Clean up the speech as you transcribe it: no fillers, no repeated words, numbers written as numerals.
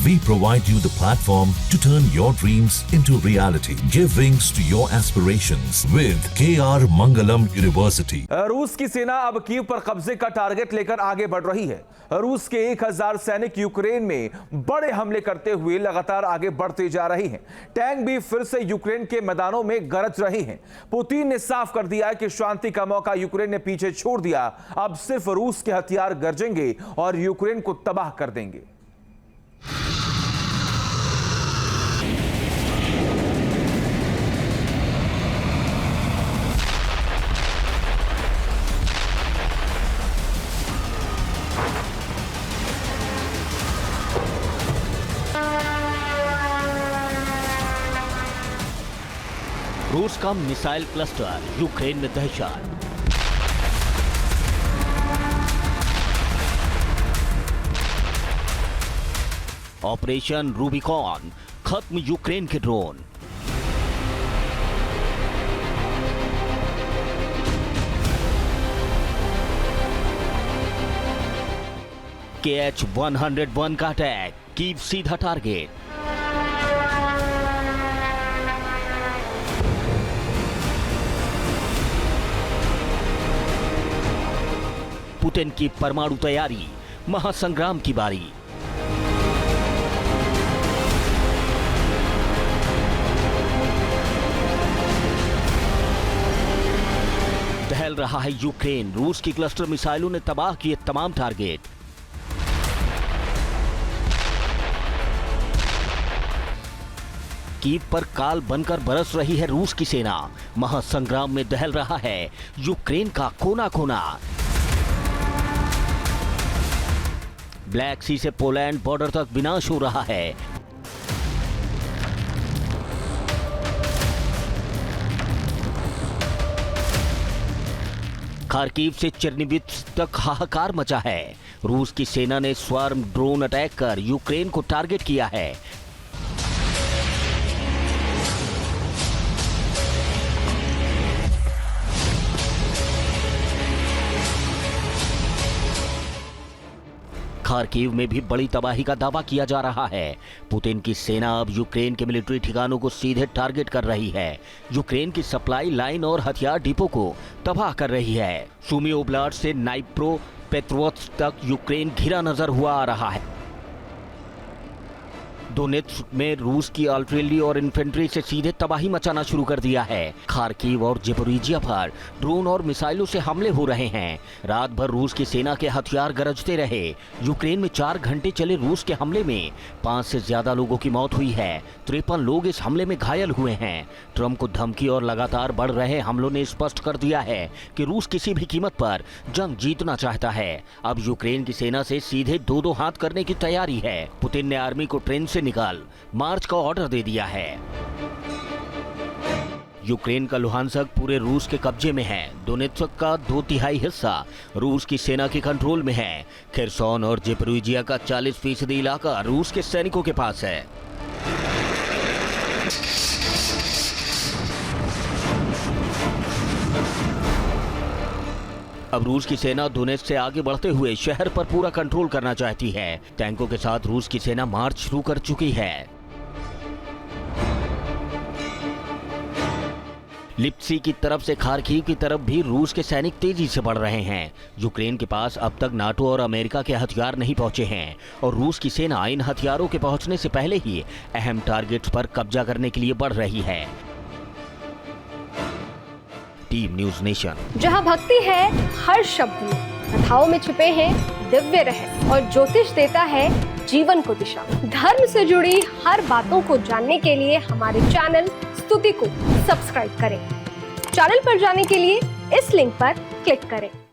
We provide you the platform to turn your dreams into reality. Give wings to your aspirations with KR Mangalam University. रूस की सेना अब Kyiv पर कब्जे का टारगेट लेकर आगे बढ़ रही है। रूस के 1000 सैनिक यूक्रेन में बड़े हमले करते हुए लगातार आगे बढ़ते जा रहे हैं। टैंक भी फिर से यूक्रेन के मैदानों में गरज रहे हैं। पुतिन ने साफ कर दिया है कि शांति का मौका यूक्रेन ने पीछे छोड़ दिया। अब सिर्फ रूस के हथियार गरजेंगे और यूक्रेन को तबाह कर देंगे। रूस का मिसाइल क्लस्टर यूक्रेन में दहशत। ऑपरेशन रूबिकॉन, खत्म यूक्रेन के ड्रोन। KH-101 का अटैक, कीव सीधा टारगेट। पुतिन की परमाणु तैयारी, महासंग्राम की बारी। दहल रहा है यूक्रेन, रूस की क्लस्टर मिसाइलों ने तबाह किए तमाम टारगेट। कीव पर काल बनकर बरस रही है रूस की सेना। महासंग्राम में दहल रहा है यूक्रेन का कोना कोना। ब्लैक सी से पोलैंड बॉर्डर तक विनाश हो रहा है। खार्किव से चेर्निवित्स तक हाहाकार मचा है। रूस की सेना ने स्वार्म ड्रोन अटैक कर यूक्रेन को टारगेट किया है। खार्किव में भी बड़ी तबाही का दावा किया जा रहा है। पुतिन की सेना अब यूक्रेन के मिलिट्री ठिकानों को सीधे टारगेट कर रही है। यूक्रेन की सप्लाई लाइन और हथियार डिपो को तबाह कर रही है। सुमी ओब्लास्ट से नाइप्रो पेट्रोव्स्क तक यूक्रेन घिरा नजर हुआ आ रहा है। डोनेत्स्क में रूस की आर्टिलरी और इन्फेंट्री से सीधे तबाही मचाना शुरू कर दिया है। खार्किव और ज़पोरिजिया पर ड्रोन और मिसाइलों से हमले हो रहे हैं। रात भर रूस की सेना के हथियार गरजते रहे। यूक्रेन में 4 घंटे चले रूस के हमले में 5 से ज्यादा लोगों की मौत हुई है। 53 लोग इस हमले में घायल हुए हैं। ट्रंप को धमकी और लगातार बढ़ रहे हमलों ने स्पष्ट कर दिया है कि रूस किसी भी कीमत पर जंग जीतना चाहता है। अब यूक्रेन की सेना से सीधे 2-2 हाथ करने की तैयारी है। पुतिन ने आर्मी को ट्रेन से निकाल मार्च का ऑर्डर दे दिया है। यूक्रेन का लुहानस्क पूरे रूस के कब्जे में है। डोनेत्स्क का 2/3 हिस्सा रूस की सेना के कंट्रोल में है। खेरसोन और ज़पोरिजिया का 40% इलाका रूस के सैनिकों के पास है। अब रूस की सेना डोनेत्स्क से आगे बढ़ते हुए शहर पर पूरा कंट्रोल करना चाहती है। टैंकों के साथ रूस की सेना मार्च शुरू कर चुकी है। लिप्सी की तरफ से खार्किव की तरफ भी रूस के सैनिक तेजी से बढ़ रहे हैं। यूक्रेन के पास अब तक नाटो और अमेरिका के हथियार नहीं पहुंचे हैं और रूस की सेना इन हथियारों के पहुंचने से पहले ही अहम टारगेट्स पर कब्जा करने के लिए बढ़ रही है। Team news nation. जहां भक्ति है हर शब्द में, कथाओं में छुपे हैं दिव्य रहस्य और ज्योतिष देता है जीवन को दिशा। धर्म से जुड़ी हर बातों को जानने के लिए हमारे चैनल स्तुति को सब्सक्राइब करें। चैनल पर जाने के लिए इस लिंक पर क्लिक करें।